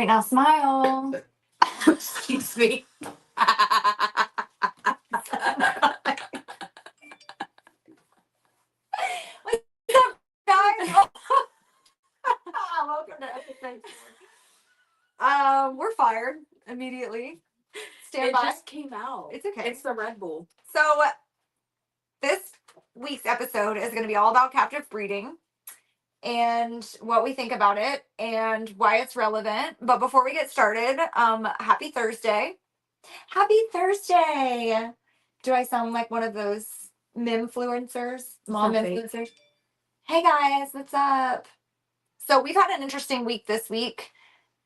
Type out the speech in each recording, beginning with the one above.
right, now smile. Excuse me. What's up, guys? Welcome to episode 4. We're fired immediately. Stand by. It just came out. It's okay. It's the Red Bull. So this week's episode is going to be all about captive breeding and what we think about it and why it's relevant. But before we get started, happy Thursday. Happy Thursday. Do I sound like one of those meme-fluencers? Mom influencers? Hey guys, what's up? So we've had an interesting week this week.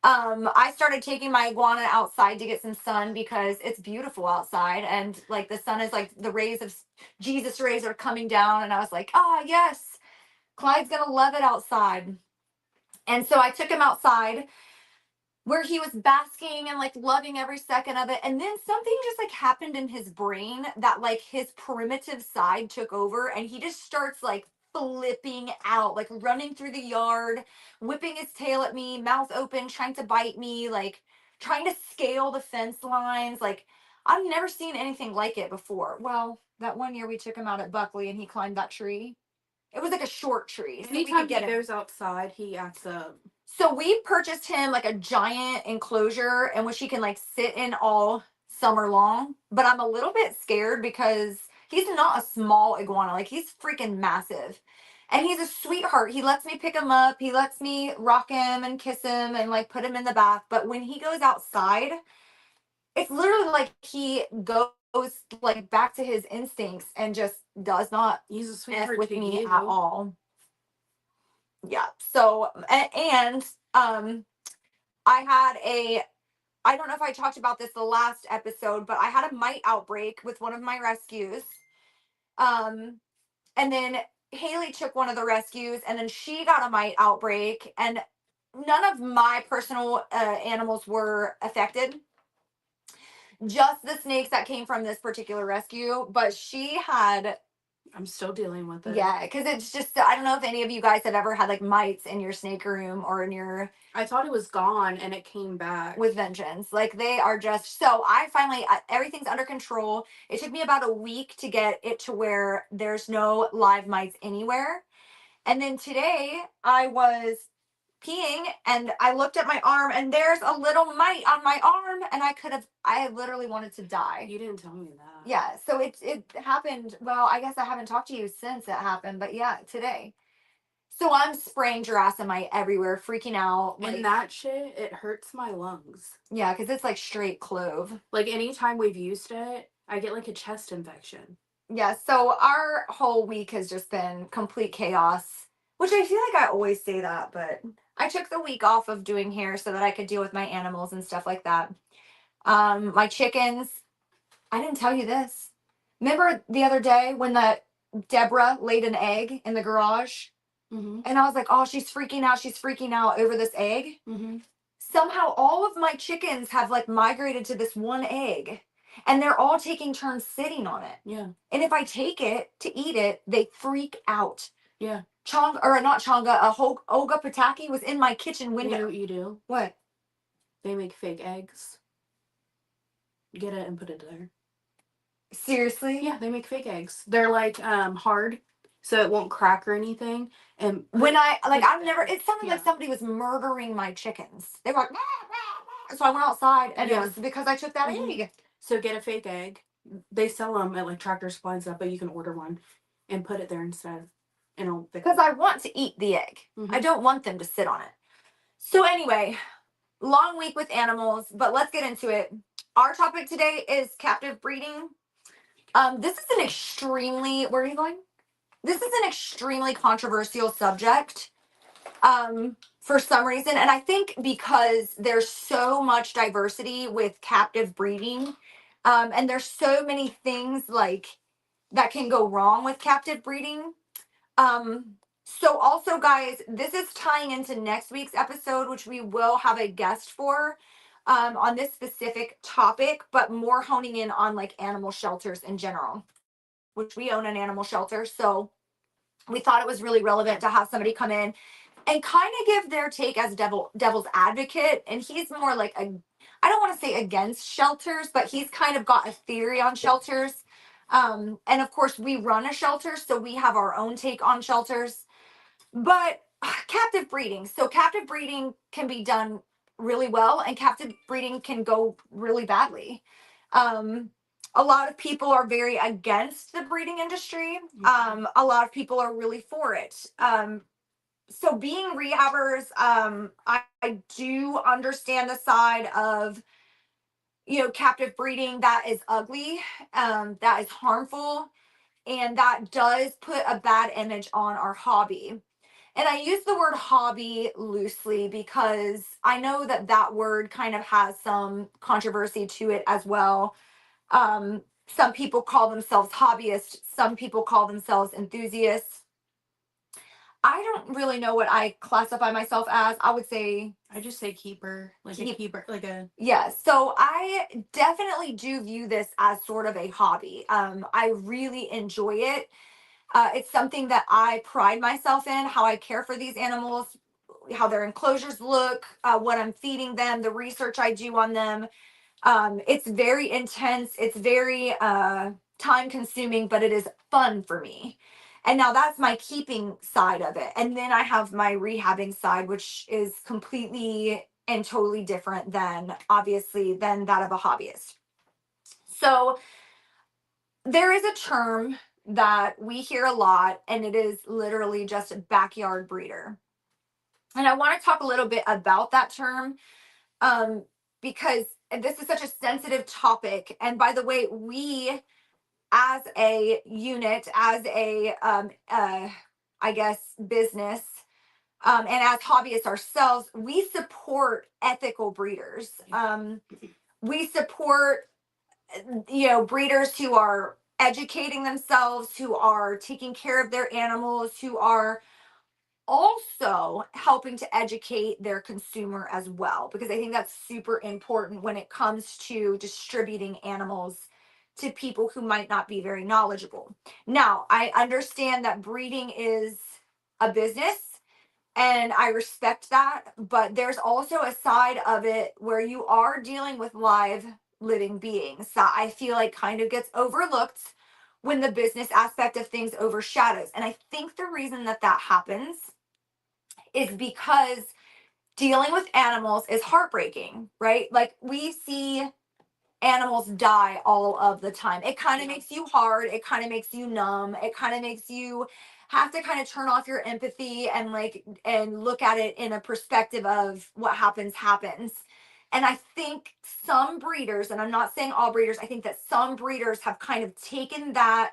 I started taking my iguana outside to get some sun because it's beautiful outside and like the sun is like the rays of Jesus rays are coming down and I was like, yes, Clyde's gonna love it outside. And so I took him outside where he was basking and like loving every second of it. And then something just like happened in his brain that like his primitive side took over and he just starts like flipping out, like running through the yard, whipping his tail at me, mouth open, trying to bite me, like trying to scale the fence lines. Like I've never seen anything like it before. Well, that one year we took him out at Buckley and he climbed that tree. It was like a short tree. So anytime he goes outside, he acts up. So we purchased him like a giant enclosure in which he can like sit in all summer long. But I'm a little bit scared because he's not a small iguana. Like he's freaking massive. And he's a sweetheart. He lets me pick him up. He lets me rock him and kiss him and like put him in the bath. But when he goes outside, it's literally like he goes like back to his instincts and just does not He's a sweetheart with me at all. Yeah. So, and I don't know if I talked about this the last episode, but I had a mite outbreak with one of my rescues. And then Haley took one of the rescues and then she got a mite outbreak and none of my personal animals were affected. Just the snakes that came from this particular rescue, but she had... I'm still dealing with it. Yeah, because it's just, I don't know if any of you guys have ever had like mites in your snake room or in your... I thought it was gone and it came back. With vengeance. Like they are just, so I finally, everything's under control. It took me about a week to get it to where there's no live mites anywhere. And then today I was peeing and I looked at my arm and there's a little mite on my arm and I literally wanted to die. You didn't tell me that. Yeah, so it happened, well, I guess I haven't talked to you since it happened, but yeah, today. So I'm spraying Jurassomite everywhere, freaking out. Like, and that shit, it hurts my lungs. Yeah, because it's like straight clove. Like anytime we've used it, I get like a chest infection. Yeah, so our whole week has just been complete chaos, which I feel like I always say that, but I took the week off of doing hair so that I could deal with my animals and stuff like that. My chickens, I didn't tell you this. Remember the other day when Deborah laid an egg in the garage? Mm-hmm. And I was like, oh, she's freaking out over this egg. Mm-hmm. Somehow all of my chickens have like migrated to this one egg and they're all taking turns sitting on it. Yeah. And if I take it to eat it, they freak out. Yeah. Olga Pataki was in my kitchen window. You know what you do? What? They make fake eggs. Get it and put it there. Seriously? Yeah, they make fake eggs. They're like hard, so it won't crack or anything. And when it sounded like somebody was murdering my chickens. They were like, bah, bah, bah. So I went outside and it was because I took that egg. So get a fake egg. They sell them at like Tractor Supply and stuff, but you can order one and put it there instead. Because I want to eat the egg. Mm-hmm. I don't want them to sit on it. So anyway, long week with animals, but let's get into it. Our topic today is captive breeding. This is an extremely... Where are you going? This is an extremely controversial subject for some reason. And I think because there's so much diversity with captive breeding and there's so many things like that can go wrong with captive breeding. So also, guys, this is tying into next week's episode, which we will have a guest for on this specific topic, but more honing in on like animal shelters in general, which we own an animal shelter. So we thought it was really relevant to have somebody come in and kind of give their take as devil's advocate. And he's more like I don't want to say against shelters, but he's kind of got a theory on shelters. And of course, we run a shelter, so we have our own take on shelters. But captive breeding. So captive breeding can be done really well, and captive breeding can go really badly. Um, a lot of people are very against the breeding industry. A lot of people are really for it. So being rehabbers, I do understand the side of, captive breeding that is ugly, that is harmful, and that does put a bad image on our hobby. And I use the word hobby loosely because I know that that word kind of has some controversy to it as well. Some people call themselves hobbyists, some people call themselves enthusiasts. I don't really know what I classify myself as. I would say I just say keeper, like a keeper, like a. Yeah, so I definitely do view this as sort of a hobby. I really enjoy it. It's something that I pride myself in, how I care for these animals, how their enclosures look, what I'm feeding them, the research I do on them. It's very intense. It's very time consuming, but it is fun for me. And now that's my keeping side of it. And then I have my rehabbing side, which is completely and totally different than, obviously, than that of a hobbyist. So there is a term that we hear a lot, and it is literally just a backyard breeder. And I want to talk a little bit about that term, um, because this is such a sensitive topic. And by the way, we as a unit, as a, I guess, business, and as hobbyists ourselves, we support ethical breeders. We support, breeders who are educating themselves, who are taking care of their animals, who are also helping to educate their consumer as well, because I think that's super important when it comes to distributing animals to people who might not be very knowledgeable. Now, I understand that breeding is a business, and I respect that, but there's also a side of it where you are dealing with live living beings that I feel like kind of gets overlooked when the business aspect of things overshadows. And I think the reason that that happens is because dealing with animals is heartbreaking, right? Like, we see animals die all of the time. It kind of makes you hard, it kind of makes you numb, it kind of makes you have to kind of turn off your empathy and look at it in a perspective of what happens. And I think some breeders, and I'm not saying all breeders, I think that some breeders have kind of taken that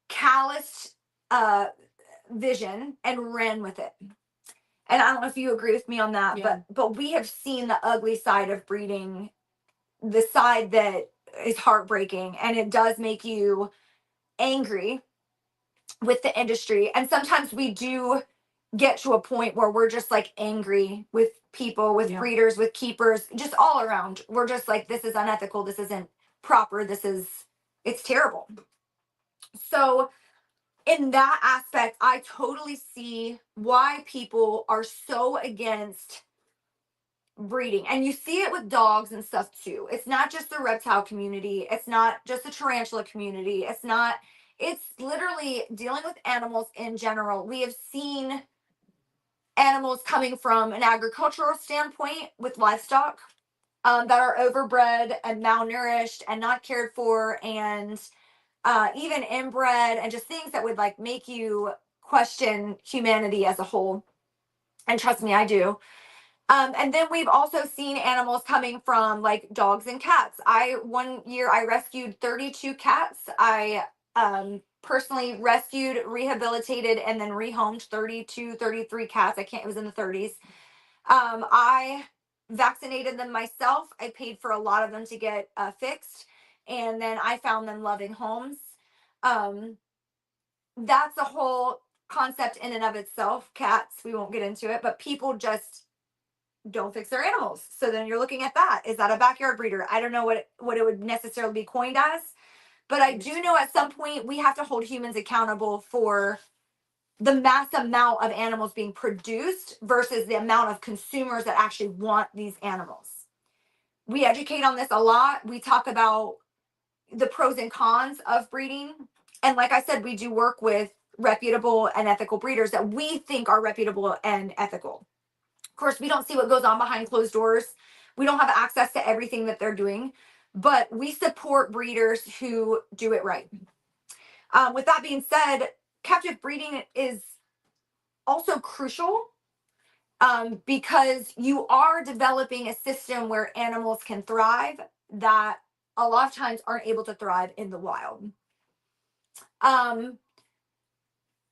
calloused vision and ran with it. And I don't know if you agree with me on that, Yeah. but we have seen the ugly side of breeding, the side that is heartbreaking, and it does make you angry with the industry. And sometimes we do get to a point where we're just like angry with people, with breeders, with keepers, just all around. We're just like, this is unethical, this isn't proper, it's terrible. So in that aspect, I totally see why people are so against breeding. And you see it with dogs and stuff too. It's not just the reptile community, it's not just the tarantula community, it's literally dealing with animals in general. We have seen animals coming from an agricultural standpoint with livestock, that are overbred and malnourished and not cared for, and even inbred, and just things that would like make you question humanity as a whole. And trust me, I do. And then we've also seen animals coming from like dogs and cats. One year I rescued 32 cats. I personally rescued, rehabilitated, and then rehomed 32, 33 cats. It was in the 30s. I vaccinated them myself. I paid for a lot of them to get fixed, and then I found them loving homes. Um, that's a whole concept in and of itself. Cats, we won't get into it, but people just don't fix their animals. So then you're looking at that. Is that a backyard breeder? I don't know what it would necessarily be coined as, but I do know at some point we have to hold humans accountable for the mass amount of animals being produced versus the amount of consumers that actually want these animals. We educate on this a lot. We talk about the pros and cons of breeding. And like I said, we do work with reputable and ethical breeders that we think are reputable and ethical. Of course, we don't see what goes on behind closed doors. We don't have access to everything that they're doing, but we support breeders who do it right. With that being said, captive breeding is also crucial because you are developing a system where animals can thrive that a lot of times aren't able to thrive in the wild.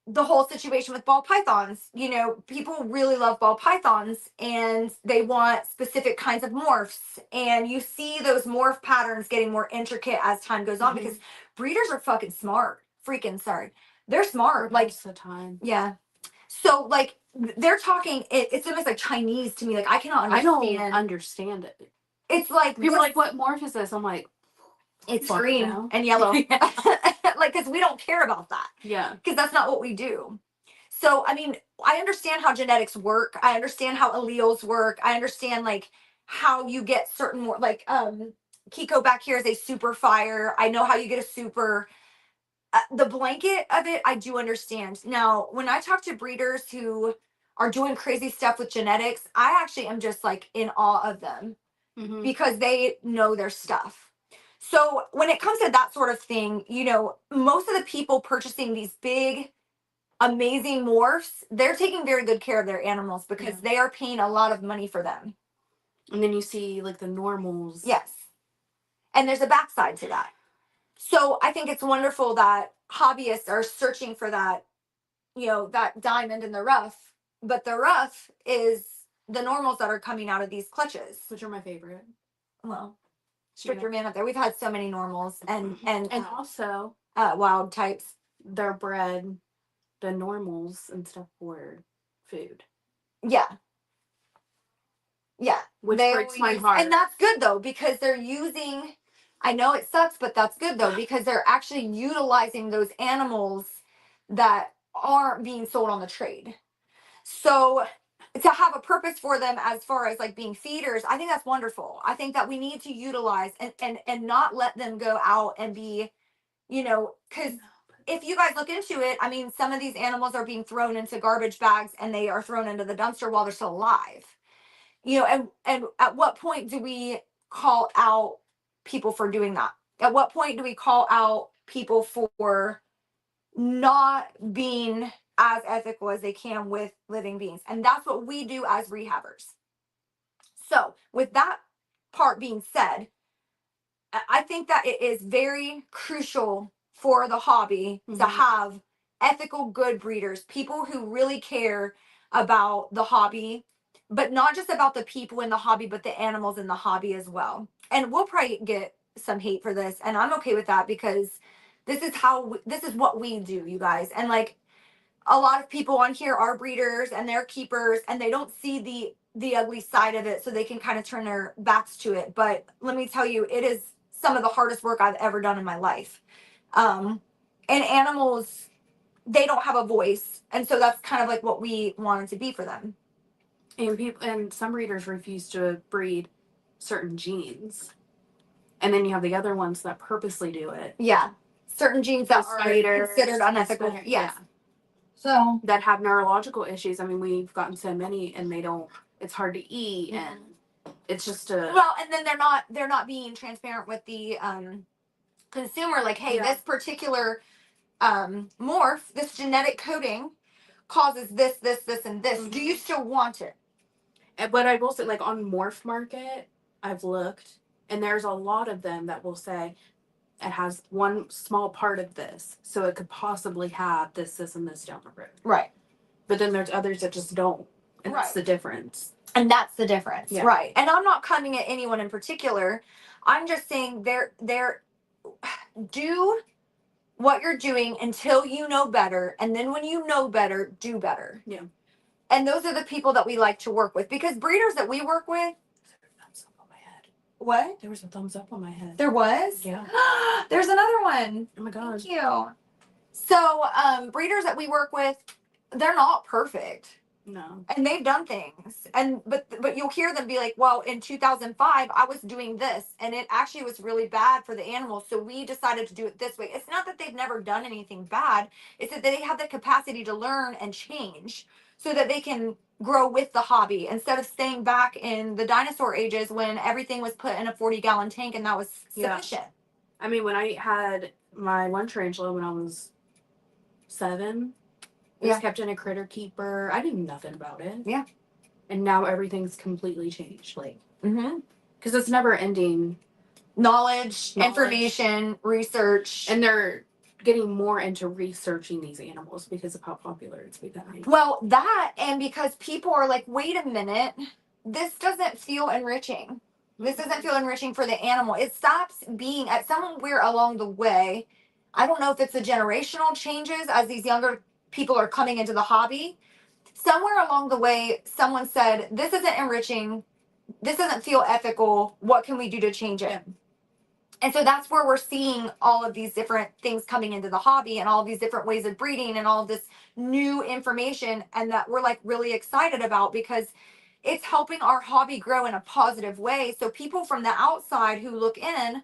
The whole situation with ball pythons, people really love ball pythons and they want specific kinds of morphs. And you see those morph patterns getting more intricate as time goes on because breeders are fucking smart. They're smart. Like, the time. Yeah. So, like, they're talking, it's almost like Chinese to me. Like, I cannot understand. I don't understand it. It's like, people are like, what morph is this? I'm like, it's green and yellow. Like, because we don't care about that. Yeah. Because that's not what we do. So, I mean, I understand how genetics work. I understand how alleles work. I understand, like, how you get certain more, like, Kiko back here is a super fire. I know how you get a super. The blanket of it, I do understand. Now, when I talk to breeders who are doing crazy stuff with genetics, I actually am just, like, in awe of them because they know their stuff. So when it comes to that sort of thing, most of the people purchasing these big, amazing morphs, they're taking very good care of their animals because they are paying a lot of money for them. And then you see, like, the normals. Yes. And there's a backside to that. So I think it's wonderful that hobbyists are searching for that, that diamond in the rough. But the rough is the normals that are coming out of these clutches. Which are my favorite. Well, stricter man up there. We've had so many normals and also wild types. They're bred the normals and stuff for food. Yeah. Yeah. Which breaks my heart. And that's good though, because they're using, I know it sucks, but that's good though, because they're actually utilizing those animals that aren't being sold on the trade. So to have a purpose for them as far as like being feeders, I think that's wonderful. I think that we need to utilize and not let them go out and be, because if you guys look into it, I mean, some of these animals are being thrown into garbage bags and they are thrown into the dumpster while they're still alive. And at what point do we call out people for doing that? At what point do we call out people for not being as ethical as they can with living beings? And that's what we do as rehabbers. So with that part being said, I think that it is very crucial for the hobby to have ethical, good breeders, people who really care about the hobby, but not just about the people in the hobby, but the animals in the hobby as well. And we'll probably get some hate for this, and I'm okay with that because this is what we do, you guys. And like a lot of people on here are breeders and they're keepers, and they don't see the ugly side of it, so they can kind of turn their backs to it. But let me tell you, it is some of the hardest work I've ever done in my life. And animals, they don't have a voice, and so that's kind of like what we wanted to be for them. And some breeders refuse to breed certain genes, and then you have the other ones that purposely do it. Yeah, certain genes that are considered unethical. Yes. Yeah. So that have neurological issues. I mean, we've gotten so many, and they don't. It's hard to eat, and it's just a well. And then they're not being transparent with the consumer. Like, hey, this particular morph, this genetic coding causes this, and this. Do you still want it? But I will say, like on Morph Market, I've looked, and there's a lot of them that will say it has one small part of this, so it could possibly have this, and this down the road. Right. But then there's others that just don't, and that's the difference. And that's the difference, right? And I'm not coming at anyone in particular. I'm just saying they're do what you're doing until you know better, and then when you know better, do better. Yeah. And those are the people that we like to work with, because breeders that we work with. Thumbs up on my head. What? There was a thumbs up on my head. There was? Yeah. There's another one. Oh my God. Thank you. So breeders that we work with, they're not perfect. No. And they've done things. And but you'll hear them be like, well, in 2005 I was doing this and it actually was really bad for the animals, so we decided to do it this way. It's not that they've never done anything bad, it's that they have the capacity to learn and change so that they can grow with the hobby instead of staying back in the dinosaur ages when everything was put in a 40-gallon tank and that was sufficient. I mean, when I had my one tarantula when I was 7, it was kept in a critter keeper. I knew nothing about it. Yeah. And now everything's completely changed. Like, Mm-hmm. because it's never ending Knowledge, information, research. And they're getting more into researching these animals because of how popular it's becoming. Well, that, and because people are like, wait a minute, this doesn't feel enriching. This doesn't feel enriching for the animal. It stops being, at somewhere along the way, I don't know if it's the generational changes as these younger people are coming into the hobby. Somewhere along the way, someone said, this isn't enriching. This doesn't feel ethical. What can we do to change it? And so that's where we're seeing all of these different things coming into the hobby and all of these different ways of breeding and all of this new information, and that we're like really excited about because it's helping our hobby grow in a positive way. So people from the outside who look in,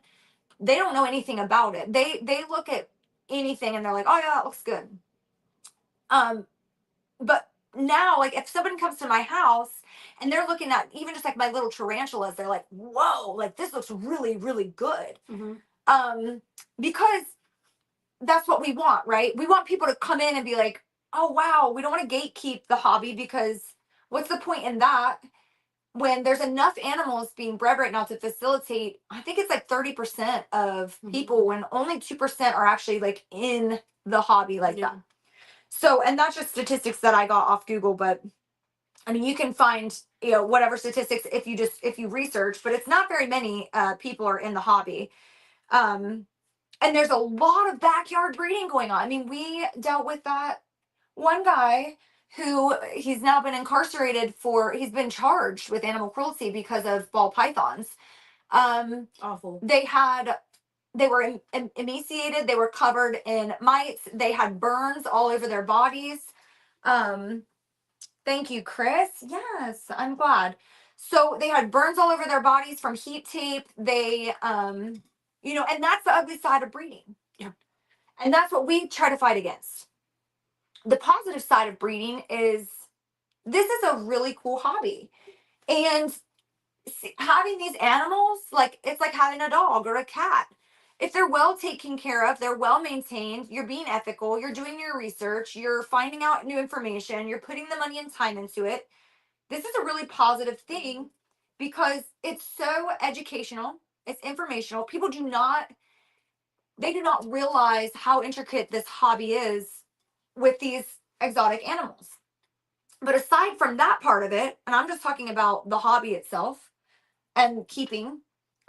they don't know anything about it. They look at anything and they're like, oh yeah, that looks good. But now, like if somebody comes to my house and they're looking at even just like my little tarantulas, they're like, whoa, like this looks really, really good. Because that's what we want, right? We want people to come in and be like, oh wow, we don't want to gatekeep the hobby, because what's the point in that when there's enough animals being bred right now to facilitate, I think it's like 30% of people, when only 2% are actually like in the hobby like that. So, and that's just statistics that I got off Google, but I mean, you can find, you know, whatever statistics if you research, but it's not very many people are in the hobby. And there's a lot of backyard breeding going on. I mean, we dealt with that one guy who he's now been incarcerated for, he's been charged with animal cruelty because of ball pythons. Awful. They were emaciated, they were covered in mites, they had burns all over their bodies. Thank you, Chris. Yes, I'm glad. So they had burns all over their bodies from heat tape. They, you know, and that's the ugly side of breeding. Yeah. And that's what we try to fight against. The positive side of breeding is this is a really cool hobby. And having these animals, like it's like having a dog or a cat. If they're well taken care of, they're well maintained, you're being ethical, you're doing your research, you're finding out new information, you're putting the money and time into it. This is a really positive thing because it's so educational, it's informational. People do not realize how intricate this hobby is with these exotic animals. But aside from that part of it, and I'm just talking about the hobby itself and keeping,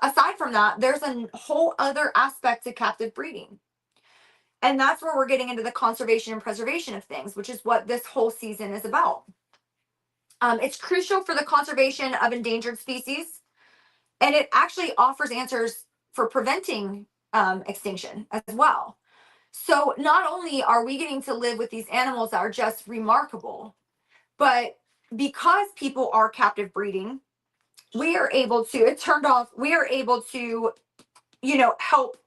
aside from that, there's a whole other aspect to captive breeding. And that's where we're getting into the conservation and preservation of things, which is what this whole season is about. It's crucial for the conservation of endangered species, and it actually offers answers for preventing extinction as well. So not only are we getting to live with these animals that are just remarkable, but because people are captive breeding, we are able to, it turned off, we are able to, you know, help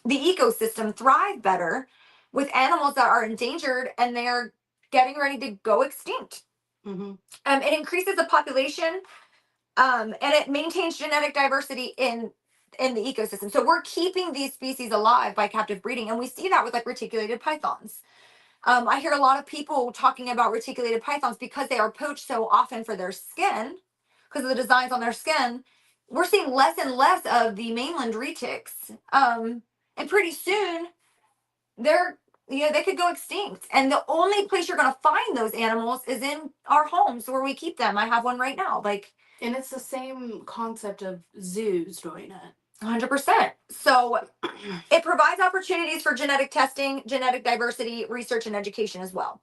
the ecosystem thrive better with animals that are endangered and they're getting ready to go extinct. It increases the population, and it maintains genetic diversity in the ecosystem. So we're keeping these species alive by captive breeding, and we see that with like reticulated pythons. I hear a lot of people talking about reticulated pythons because they are poached so often for their skin, because of the designs on their skin. We're seeing less and less of the mainland retics, and pretty soon they're, you know, they could go extinct. And the only place you're going to find those animals is in our homes where we keep them. I have one right now. Like, and it's the same concept of zoos doing it. 100%. So it provides opportunities for genetic testing, genetic diversity, research, and education as well.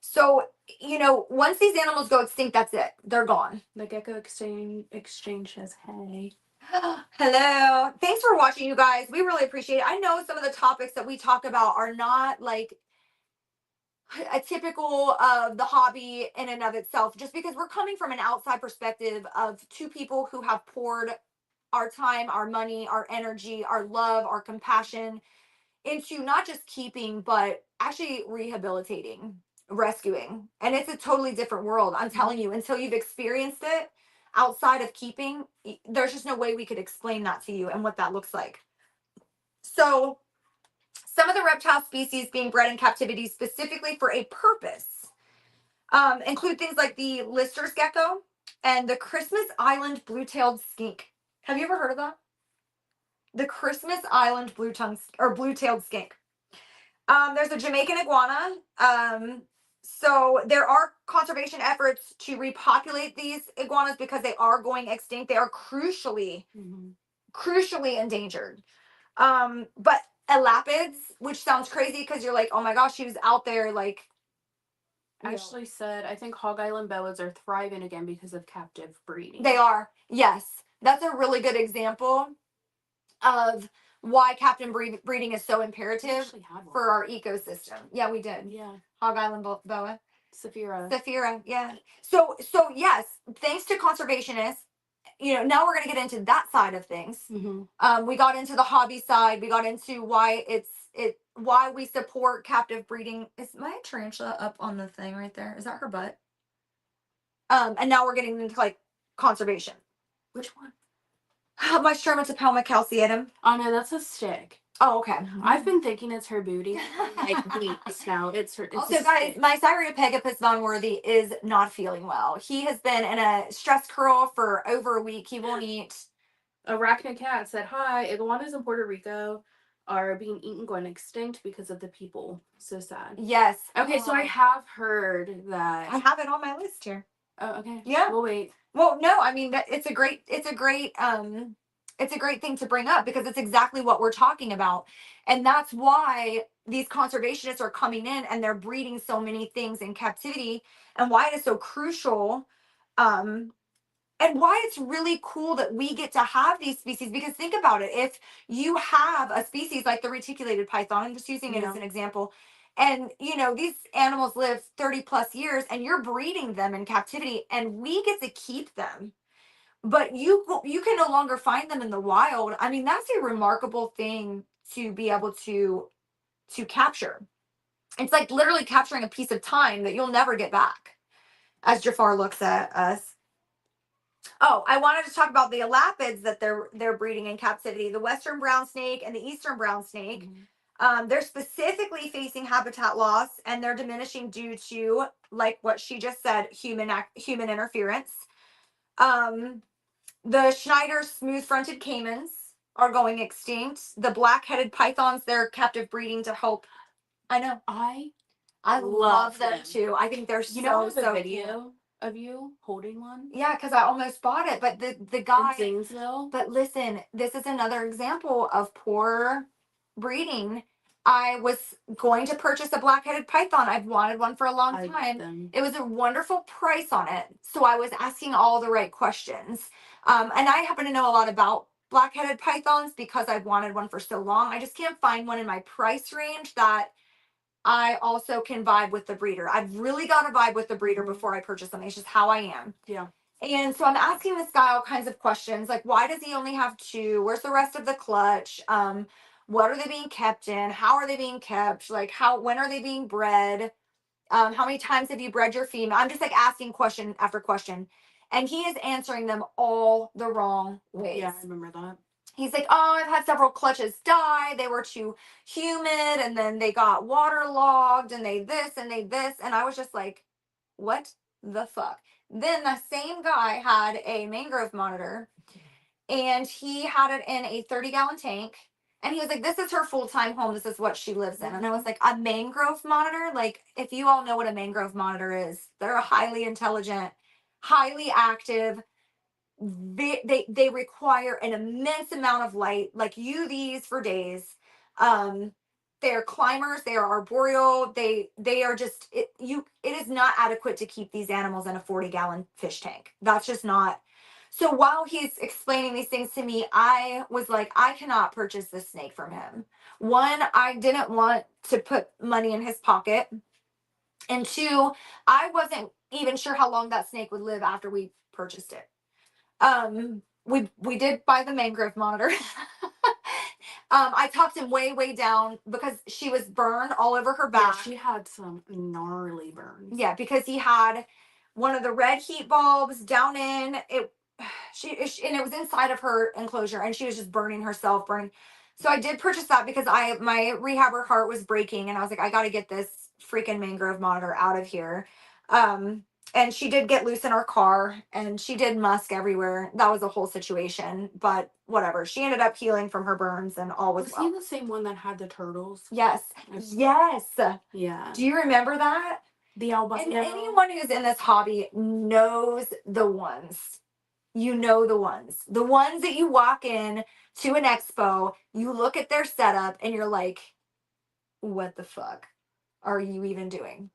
So, you know, once these animals go extinct, that's it. They're gone. The Gecko Exchange says, hey. Hello. Thanks for watching, you guys. We really appreciate it. I know some of the topics that we talk about are not like a typical of the hobby in and of itself, just because we're coming from an outside perspective of two people who have poured our time, our money, our energy, our love, our compassion into not just keeping, but actually rehabilitating, rescuing. And it's a totally different world. I'm telling you, until you've experienced it outside of keeping, there's just no way we could explain that to you and what that looks like. So, some of the reptile species being bred in captivity specifically for a purpose include things like the Lister's gecko and the Christmas Island blue-tailed skink. Have you ever heard of that? The Christmas Island blue-tailed skink. There's a Jamaican iguana. So there are conservation efforts to repopulate these iguanas because they are going extinct. They are crucially endangered. But elapids, which sounds crazy because you're like, oh my gosh, she was out there like. Ashley said, I think Hog Island boas are thriving again because of captive breeding. They are, yes. That's a really good example of why captive breeding is so imperative for our ecosystem. Yeah, we did. Yeah. Hog Island boa. Saphira, yeah. So yes, thanks to conservationists, now we're going to get into that side of things. We got into the hobby side. We got into why why we support captive breeding. Is my tarantula up on the thing right there? Is that her butt? And now we're getting into like conservation. Which one? My Stromatopelma calceatum. Oh no, that's a stick. Oh, okay. I've been thinking it's her booty like weeks now. It's also, guys, my Cyriopagapus vonworthy is not feeling well. He has been in a stress curl for over a week. He won't eat. Arachna Cat said, hi, iguanas in Puerto Rico are being eaten, going extinct because of the people. So sad. Yes. Okay, so I have heard that. I have it on my list here. Oh, okay. Yeah. We'll wait. Well, no, I mean it's a great thing to bring up because it's exactly what we're talking about. And that's why these conservationists are coming in and they're breeding so many things in captivity, and why it is so crucial, and why it's really cool that we get to have these species. Because think about it, if you have a species like the reticulated python, I'm just using it as an example, and these animals live 30 plus years and you're breeding them in captivity and we get to keep them, but you can no longer find them in the wild. I mean, that's a remarkable thing to be able to capture. It's like literally capturing a piece of time that you'll never get back. As Jafar looks at us. Oh, I wanted to talk about the elapids that they're breeding in captivity, the western brown snake and the eastern brown snake. They're specifically facing habitat loss, and they're diminishing due to, like what she just said, human interference. The Schneider smooth-fronted caimans are going extinct. The black-headed pythons, they're captive breeding to help. I know. I love them too. I think they're so video cute. Of you holding one? Yeah, because I almost bought it, but the guy in Zanesville. But listen, this is another example of poor breeding. I was going to purchase a black-headed python. I've wanted one for a long time. It was a wonderful price on it, so I was asking all the right questions. And I happen to know a lot about black-headed pythons because I've wanted one for so long. I just can't find one in my price range that I also can vibe with the breeder. I've really got to vibe with the breeder before I purchase something. It's just how I am. Yeah. And so I'm asking this guy all kinds of questions, like why does he only have two? Where's the rest of the clutch? What are they being kept in? How are they being kept? Like when are they being bred? How many times have you bred your female? I'm just like asking question after question. And he is answering them all the wrong ways. Yeah, I remember that. He's like, oh, I've had several clutches die. They were too humid and then they got waterlogged and they this and they this. And I was just like, what the fuck? Then the same guy had a mangrove monitor and he had it in a 30-gallon tank. And he was like, this is her full-time home. This is what she lives in. And I was like, a mangrove monitor? Like, if you all know what a mangrove monitor is, they're highly intelligent, highly active. They require an immense amount of light. Like these for days. They're climbers, they are arboreal, they are just it is not adequate to keep these animals in a 40-gallon fish tank. That's just not. So while he's explaining these things to me, I was like, I cannot purchase this snake from him. One, I didn't want to put money in his pocket. And two, I wasn't even sure how long that snake would live after we purchased it. We did buy the mangrove monitor. I talked him way down because she was burned all over her back. Yeah, she had some gnarly burns. Yeah, because he had one of the red heat bulbs down in it. And it was inside of her enclosure, and she was just burning herself, burning. So I did purchase that because my rehabber heart was breaking, and I was like, I got to get this freaking mangrove monitor out of here. And she did get loose in our car, and she did musk everywhere. That was a whole situation, but whatever. She ended up healing from her burns, and all was well. Was he the same one that had the turtles? Yes. Yes. Yeah. Do you remember that? The albino. And anyone who's in this hobby knows the ones. You know the ones. The ones that you walk in to an expo, you look at their setup, and you're like, what the fuck are you even doing?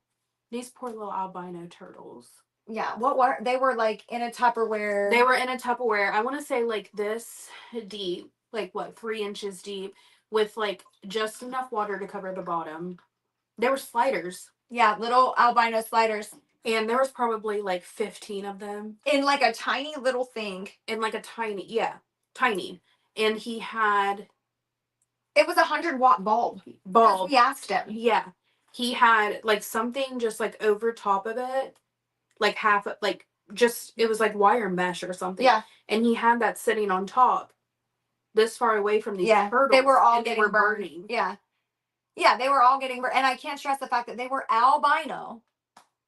These poor little albino turtles. Yeah, what were they? Were like in a Tupperware. They were in a Tupperware. I want to say like this deep, like what, 3 inches deep, with like just enough water to cover the bottom. There were sliders. Yeah, little albino sliders. And there was probably like 15 of them. In like a tiny little thing. In like a tiny. And he had... It was 100-watt bulb. We asked him. Yeah. He had like something just like over top of it. Like half, like just, it was like wire mesh or something. Yeah. And he had that sitting on top this far away from these turtles. They were all getting burning. Yeah. Yeah, they were all getting burned. And I can't stress the fact that they were albino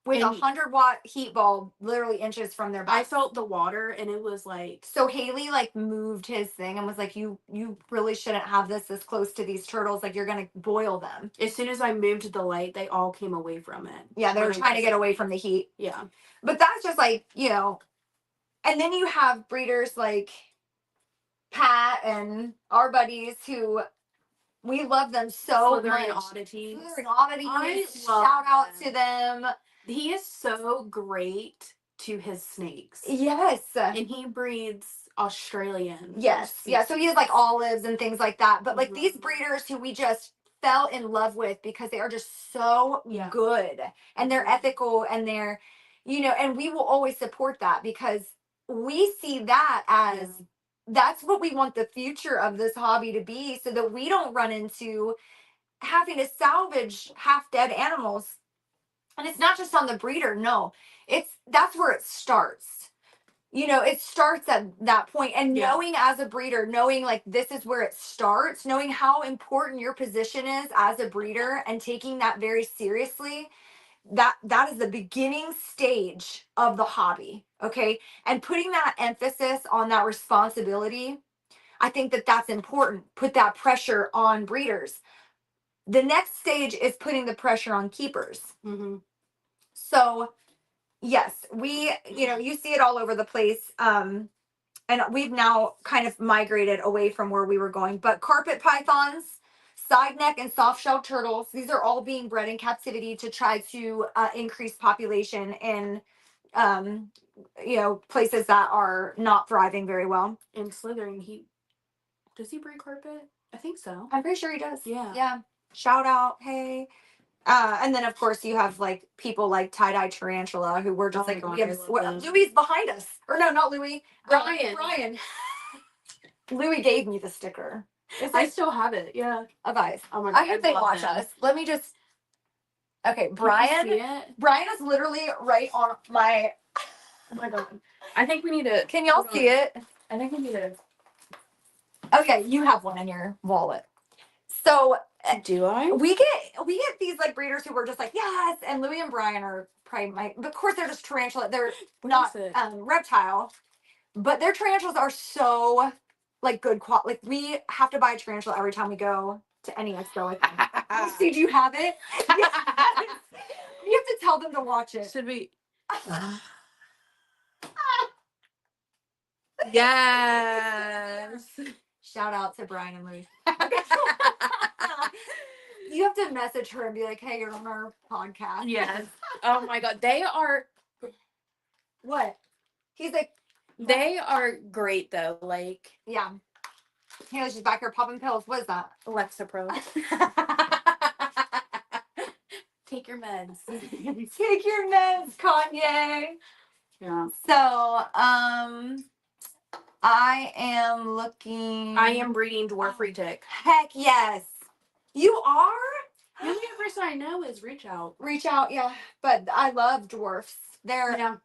with a 100-watt heat bulb literally inches from their back. I felt the water, and it was like... So Haley like moved his thing and was like, you really shouldn't have this close to these turtles. Like, you're going to boil them. As soon as I moved the light, they all came away from it. Yeah, they were trying to get away from the heat. Yeah. But that's just like, you know, and then you have breeders like Pat and our buddies who we love them so Slithering much. Oddities. Slithering Oddities. I Shout out to them. He is so great to his snakes. Yes. And he breeds Australian. Yes. Yeah. So he has like olives and things like that. But like these breeders who we just fell in love with because they are just so good and they're ethical and they're, you know, and we will always support that because we see that as that's what we want the future of this hobby to be, so that we don't run into having to salvage half dead animals. And it's not just on the breeder. No, that's where it starts. You know, it starts at that point. And knowing as a breeder, knowing like this is where it starts, knowing how important your position is as a breeder and taking that very seriously, that is the beginning stage of the hobby. Okay. And putting that emphasis on that responsibility, I think that that's important. Put that pressure on breeders. The next stage is putting the pressure on keepers. Mm-hmm. So yes, you see it all over the place. And we've now kind of migrated away from where we were going, but carpet pythons, side neck and soft shell turtles, these are all being bred in captivity to try to increase population in, places that are not thriving very well. And slithering, does he breed carpet? I think so. I'm pretty sure he does. Yeah. Shout out, hey. And then of course you have like people like tie-dye tarantula who were just Louie's behind us. Or no, not Louie. Brian. Louie gave me the sticker. I still have it. Yeah. Of eyes. Oh my God. I hope they watch us. Let me just. Okay, Brian. Brian is literally right on my. Oh my God. I think we need to. Can y'all see it? I think we need to. Okay, you have one in your wallet. So. Do I? We get these like breeders who were just like yes, and Louie and Brian are probably but of course they're just tarantula. They're not reptile, but their tarantulas are so like good quality. Like we have to buy a tarantula every time we go to any expo. I think. See, do you have it? Yes. You have to tell them to watch it. Should we? Yes. Shout out to Brian and Louie. You have to message her and be like, hey, you're on our podcast. Yes. Oh my God. They are. What? He's like. They are great though. Like. Yeah. She's back here popping pills. What is that? Lexapro. Take your meds. Take your meds, Kanye. Yeah. So, I am looking. I am breeding dwarf retic. Heck yes. You are? The only person I know is Reach Out. Reach Out, yeah. But I love dwarfs. Yeah.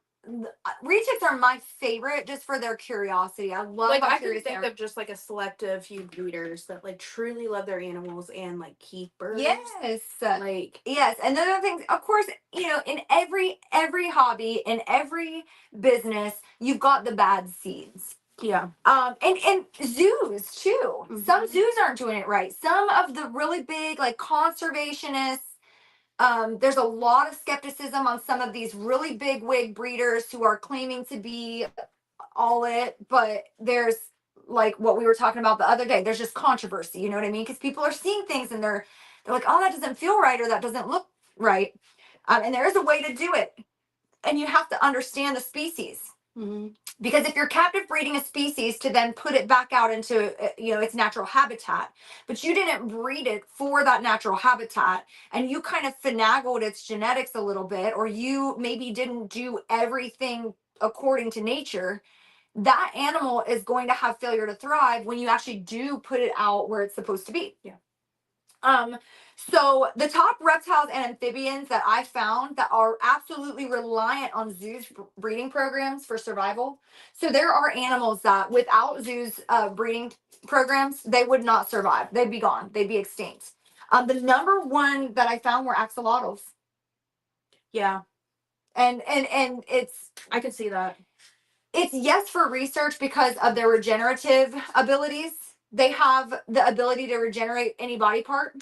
Retics are my favorite just for their curiosity. I love Like, how I can curious they think are. of just like a selective few breeders that like truly love their animals and like keepers. Yes. Like, yes. And the other things, of course, you know, in every hobby, in every business, you've got the bad seeds. yeah. And zoos too. Mhm. Some zoos aren't doing it right. Some of the really big like conservationists, there's a lot of skepticism on some of these really big wig breeders who are claiming to be all it, but there's like what we were talking about the other day. There's just controversy, you know what I mean? Because people are seeing things and they're like, oh, that doesn't feel right or that doesn't look right. And there is a way to do it, and you have to understand the species. Mm-hmm. Because if you're captive breeding a species to then put it back out into its natural habitat, but you didn't breed it for that natural habitat, and you kind of finagled its genetics a little bit, or you maybe didn't do everything according to nature, that animal is going to have failure to thrive when you actually do put it out where it's supposed to be. Yeah. So the top reptiles and amphibians that I found that are absolutely reliant on zoos breeding programs for survival. So there are animals that without zoos breeding programs, they would not survive. They'd be gone. They'd be extinct. The number one that I found were axolotls. Yeah. And it's, I could see that. it's yes for research because of their regenerative abilities. They have the ability to regenerate any body part,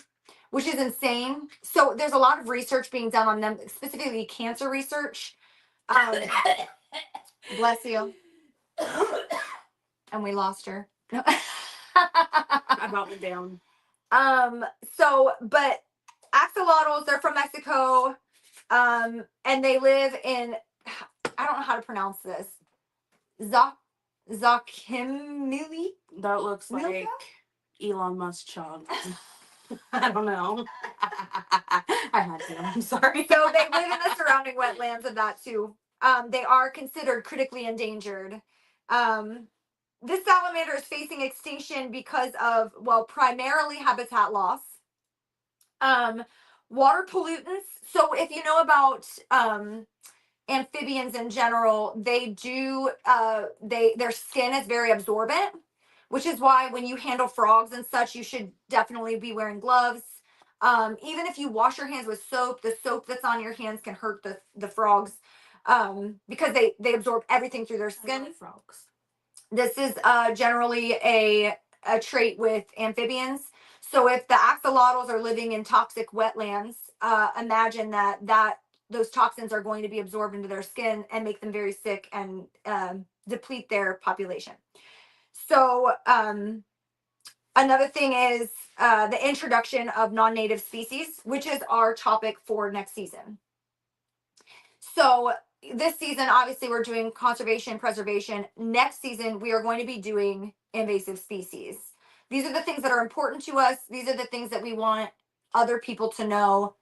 which is insane. So there's a lot of research being done on them, specifically cancer research. Bless you. And we lost her. I brought it down. But axolotls, they're from Mexico. And they live in, I don't know how to pronounce this. Zochimili? That looks Milka? like Elon Musk child. I don't know. I had to. I'm sorry. So they live in the surrounding wetlands of that too. They are considered critically endangered. This salamander is facing extinction because of, well, primarily habitat loss. Water pollutants. So if you know about amphibians in general, they do their skin is very absorbent, which is why when you handle frogs and such, you should definitely be wearing gloves. Even if you wash your hands with soap, the soap that's on your hands can hurt the frogs because they absorb everything through their skin. Frogs. This is generally a trait with amphibians. So if the axolotls are living in toxic wetlands, imagine that those toxins are going to be absorbed into their skin and make them very sick and deplete their population. So another thing is the introduction of non-native species, which is our topic for next season. So this season, obviously, we're doing conservation, preservation. Next season, we are going to be doing invasive species. These are the things that are important to us. These are the things that we want other people to know,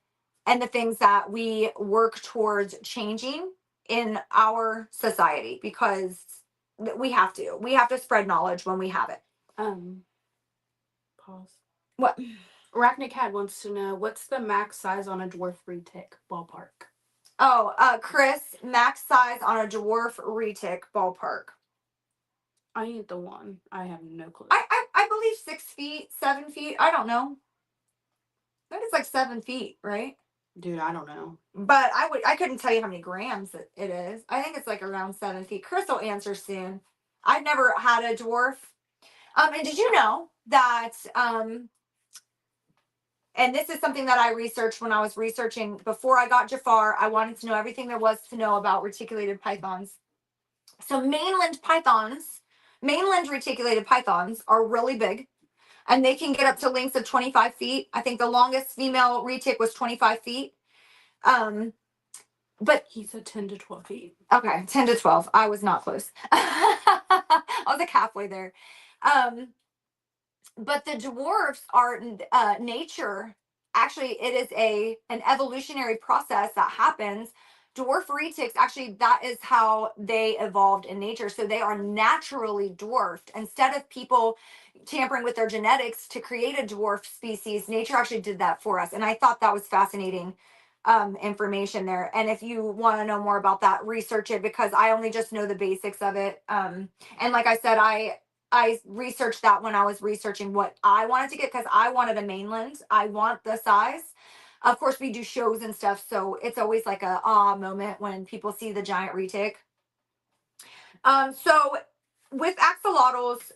and the things that we work towards changing in our society, because we have to. We have to spread knowledge when we have it. Pause. What? Arachnic Cat wants to know, what's the max size on a dwarf retic ballpark? Oh, Chris, max size on a dwarf retic ballpark. I need the one. I have no clue. I believe 6 feet, 7 feet. I don't know. I think it's like 7 feet, right? Dude, I don't know. But I couldn't tell you how many grams it is. I think it's like around 7 feet. Chris will answer soon. I've never had a dwarf. And did you know that and this is something that I researched when I was researching before I got Jafar. I wanted to know everything there was to know about reticulated pythons. So mainland reticulated pythons are really big, and they can get up to lengths of 25 feet. I think the longest female retic was 25 feet. But he said 10 to 12 feet. Okay, 10 to 12. I was not close. I was like halfway there. But the dwarfs are nature actually it is an evolutionary process that happens. Dwarf retics, actually, that is how they evolved in nature. So they are naturally dwarfed. Instead of people tampering with their genetics to create a dwarf species, nature actually did that for us. And I thought that was fascinating information there. And if you want to know more about that, research it, because I only just know the basics of it. And like I said, I researched that when I was researching what I wanted to get, because I wanted a mainland. I want the size. Of course, we do shows and stuff, so it's always like a moment when people see the giant retic. So with axolotls,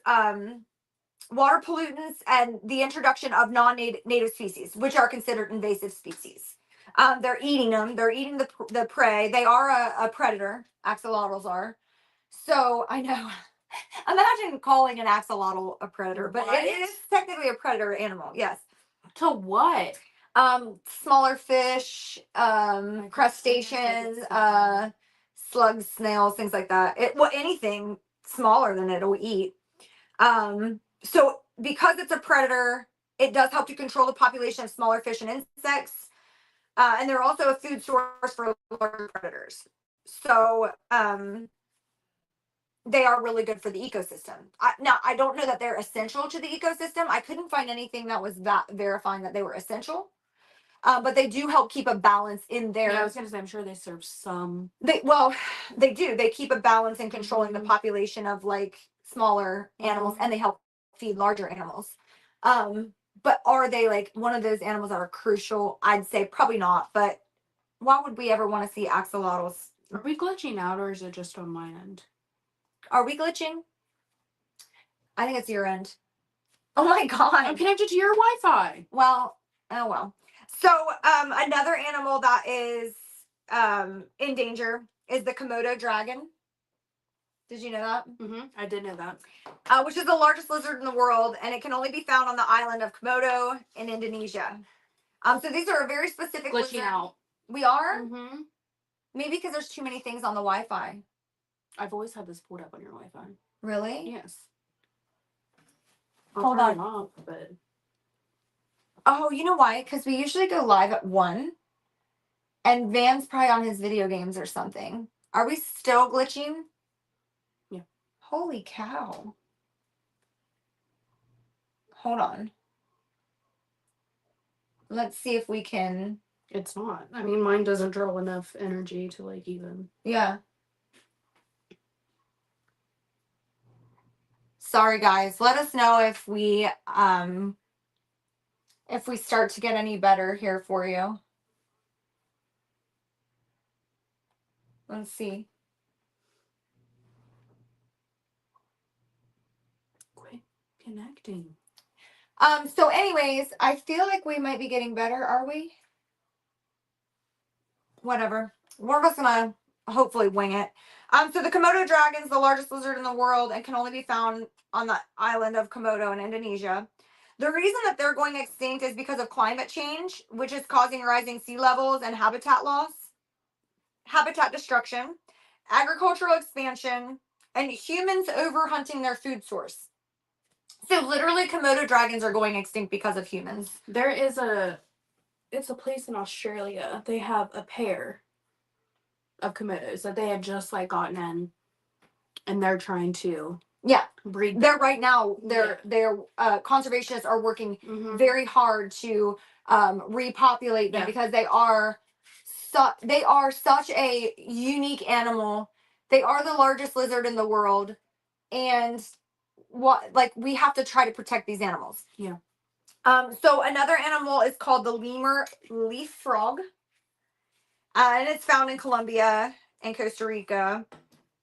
water pollutants and the introduction of non-native species, which are considered invasive species. They're eating them. They're eating the prey. They are a predator. Axolotls are. So I know. Imagine calling an axolotl a predator, but What? it is technically a predator animal. Yes. To what? Smaller fish, crustaceans, slugs, snails, things like that. Anything smaller than it'll eat. So because it's a predator, it does help to control the population of smaller fish and insects. And they're also a food source for larger predators. So they are really good for the ecosystem. Now, I don't know that they're essential to the ecosystem. I couldn't find anything that was verifying that they were essential. But they do help keep a balance in there. Yeah, I was gonna say, I'm sure they serve some. They do. They keep a balance in controlling the population of like smaller animals, and they help feed larger animals. But are they like one of those animals that are crucial? I'd say probably not. But why would we ever want to see axolotls? Are we glitching out, or is it just on my end? Are we glitching? I think it's your end. Oh my god! I'm connected to your Wi-Fi. Well, oh well. So another animal that is in danger is the Komodo dragon. Did you know that? I did know that. Which is the largest lizard in the world, and it can only be found on the island of Komodo in Indonesia. So these are a very specific Glitching lizard. out. We are? Mm-hmm. Maybe because there's too many things on the Wi-Fi. I've always had this pulled up on your Wi-Fi. Really? Yes. Hold on. Off, but... Oh, you know why? Because we usually go live at 1. And Van's probably on his video games or something. Are we still glitching? Yeah. Holy cow. Hold on. Let's see if we can. It's not. I mean, mine doesn't draw enough energy to like even. Yeah. Sorry guys. Let us know if we start to get any better here for you. Let's see. Quit connecting. So anyways, I feel like we might be getting better, are we? Whatever. We're just gonna hopefully wing it. So the Komodo dragon is the largest lizard in the world and can only be found on the island of Komodo in Indonesia. The reason that they're going extinct is because of climate change, which is causing rising sea levels and habitat loss, habitat destruction, agricultural expansion, and humans overhunting their food source. So literally Komodo dragons are going extinct because of humans. There is it's a place in Australia. They have a pair of Komodos that they had just like gotten in, and they're trying to breed. They're right now. They're conservationists are working very hard to repopulate them because they are such a unique animal. They are the largest lizard in the world, and we have to try to protect these animals. Yeah. So another animal is called the lemur leaf frog, and it's found in Colombia and Costa Rica.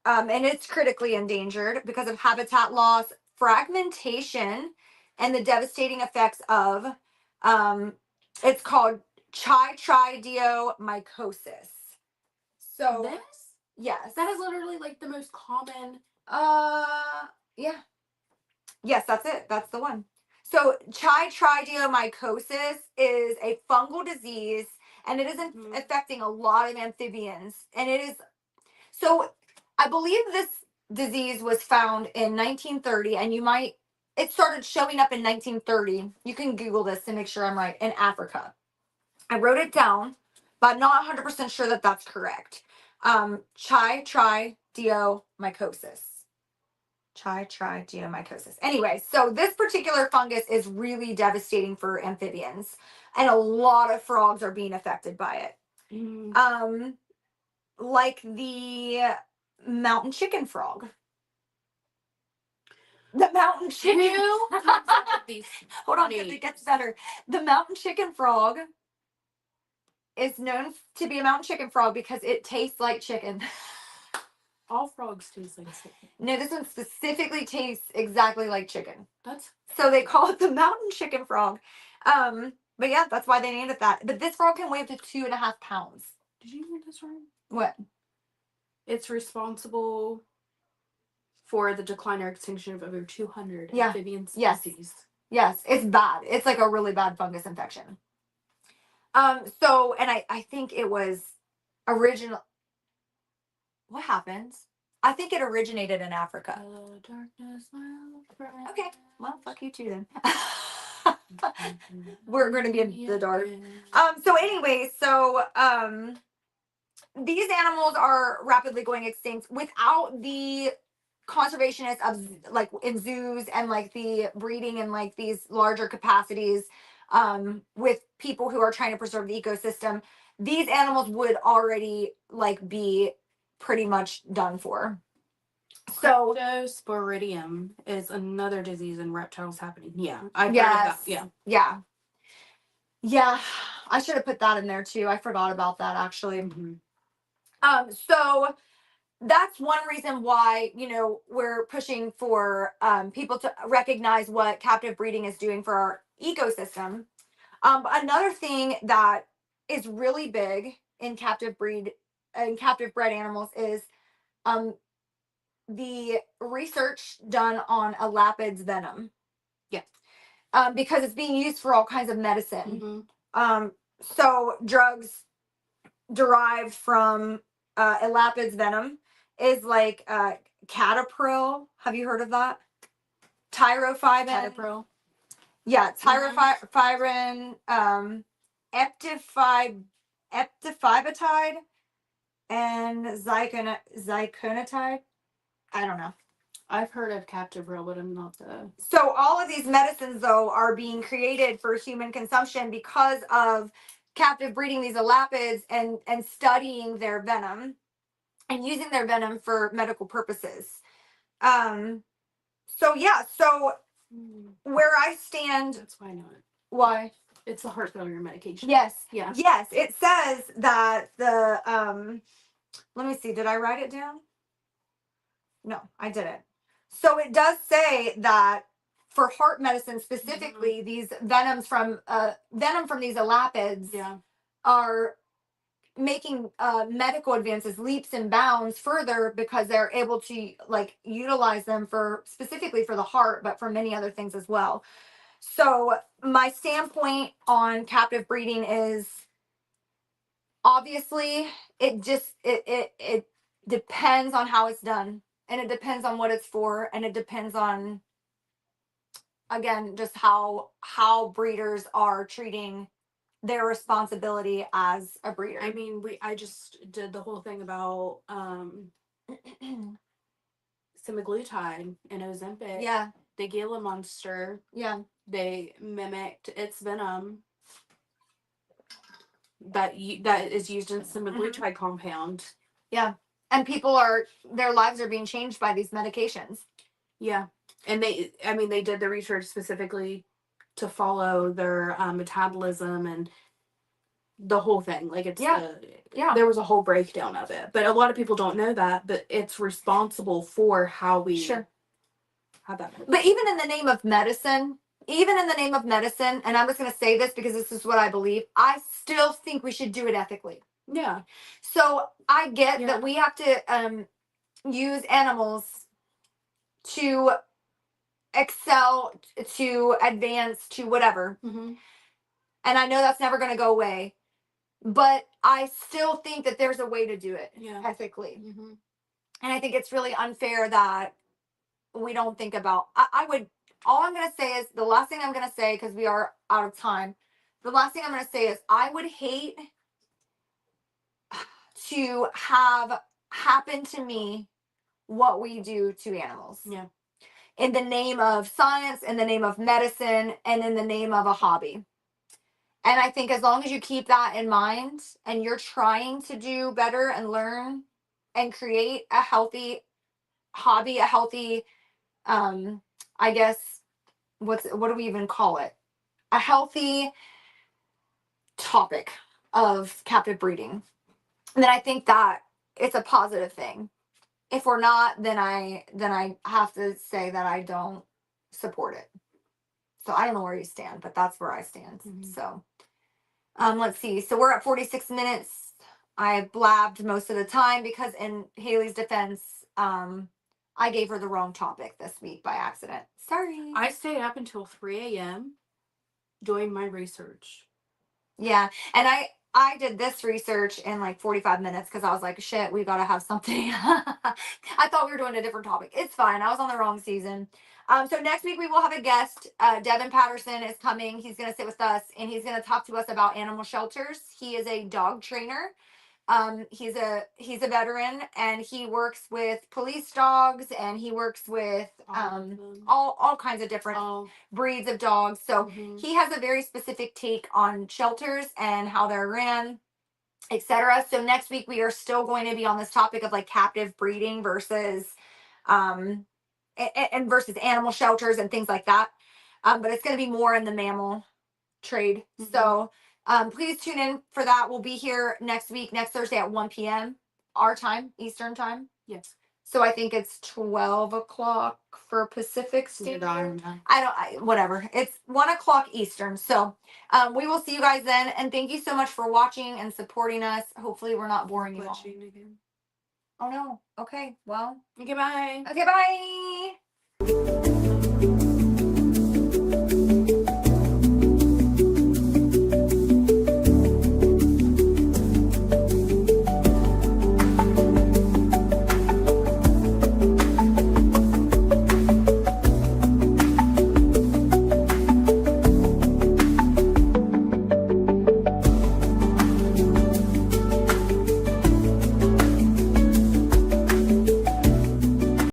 And it's critically endangered because of habitat loss, fragmentation, and the devastating effects of, it's called chytridiomycosis. So this? Yes. That is literally like the most common. Yeah. Yes, that's it. That's the one. So chytridiomycosis is a fungal disease, and it is affecting a lot of amphibians. And it is, so I believe this disease was found in 1930, and it started showing up in 1930. You can Google this to make sure I'm right, in Africa. I wrote it down, but I'm not 100% sure that that's correct. Chytridiomycosis. Chytridiomycosis. Anyway, so this particular fungus is really devastating for amphibians, and a lot of frogs are being affected by it. Like the mountain chicken frog. The mountain chicken. Who comes up with these? Hold on, because it gets better. The mountain chicken frog is known to be a mountain chicken frog because it tastes like chicken. All frogs taste like chicken. No, this one specifically tastes exactly like chicken. That's So they call it the mountain chicken frog. But yeah, that's why they named it that. But this frog can weigh up to 2.5 pounds. Did you read this wrong? What? It's responsible for the decline or extinction of over 200 amphibian species. Yes, it's bad. It's like a really bad fungus infection. So, and I think it was original. What happens? I think it originated in Africa. Okay, well, fuck you too then. We're going to be in the dark. So anyway, these animals are rapidly going extinct without the conservationists of like in zoos and like the breeding and like these larger capacities with people who are trying to preserve the ecosystem. These animals would already like be pretty much done for. So Cryptosporidium is another disease in reptiles happening. Yeah, I've heard of that. Yeah. I should have put that in there too. I forgot about that actually. Mm-hmm. So that's one reason why, we're pushing for people to recognize what captive breeding is doing for our ecosystem. Another thing that is really big in captive bred animals is the research done on elapid's venom. Yeah. Because it's being used for all kinds of medicine. Mm-hmm. So drugs derived from elapid's venom is like catapril. Have you heard of that? Tyrophibin. Catapril. Yeah, tyrophibin, eptifibatide, and ziconotide. I don't know. I've heard of Captipril, but I'm not the. So all of these medicines, though, are being created for human consumption because of captive breeding these elapids and studying their venom and using their venom for medical purposes. So where I stand. That's why I know it. Why? It's the heart failure medication. Yes. Yeah. Yes. It says that the let me see. Did I write it down? No, I didn't. So it does say that for heart medicine specifically, these venom from these elapids are making medical advances leaps and bounds further because they're able to like utilize them for specifically for the heart, but for many other things as well. So my standpoint on captive breeding is obviously it depends on how it's done, and it depends on what it's for, and it depends on, again, just how breeders are treating their responsibility as a breeder. I mean, I just did the whole thing about semaglutide and Ozempic. Yeah. The Gila monster. Yeah. They mimicked its venom that is used in semaglutide compound. Yeah. And their lives are being changed by these medications. Yeah. And they did the research specifically to follow their metabolism and the whole thing. Like there was a whole breakdown of it. But a lot of people don't know that, but it's responsible for how we have that. But even in the name of medicine, and I'm just going to say this because this is what I believe, I still think we should do it ethically. Yeah. So I get that we have to use animals to excel, to advance, to whatever. Mm-hmm. And I know that's never going to go away. But I still think that there's a way to do it ethically. Mm-hmm. And I think it's really unfair that we don't think about. All I'm going to say is, the last thing I'm going to say, because we are out of time, the last thing I'm going to say is I would hate to have happen to me what we do to animals. Yeah. In the name of science, in the name of medicine, and in the name of a hobby. And I think as long as you keep that in mind and you're trying to do better and learn and create a healthy hobby, a healthy, I guess, what do we even call it? A healthy topic of captive breeding, then I think that it's a positive thing. If we're not, then I have to say that I don't support it. So I don't know where you stand, but that's where I stand. So let's see. So we're at 46 minutes. I blabbed most of the time because in Hayley's defense, I gave her the wrong topic this week by accident. Sorry. I stayed up until 3 a.m. doing my research. Yeah. And I did this research in like 45 minutes because I was like, shit, we got to have something. I thought we were doing a different topic. It's fine. I was on the wrong season. So next week we will have a guest. Devin Patterson is coming. He's going to sit with us and he's going to talk to us about animal shelters. He is a dog trainer. He's a veteran and he works with police dogs and he works with all kinds of different breeds of dogs. So he has a very specific take on shelters and how they're ran, etc. So next week we are still going to be on this topic of like captive breeding versus and versus animal shelters and things like that. But it's going to be more in the mammal trade. So please tune in for that. We'll be here next week, next Thursday at 1 p.m. our time, Eastern time. Yes. So I think it's 12 o'clock for Pacific Standard. Whatever. It's 1 o'clock Eastern. So we will see you guys then. And thank you so much for watching and supporting us. Hopefully we're not boring you all. Again. Oh no. Okay. Well. Okay, bye. Okay, bye.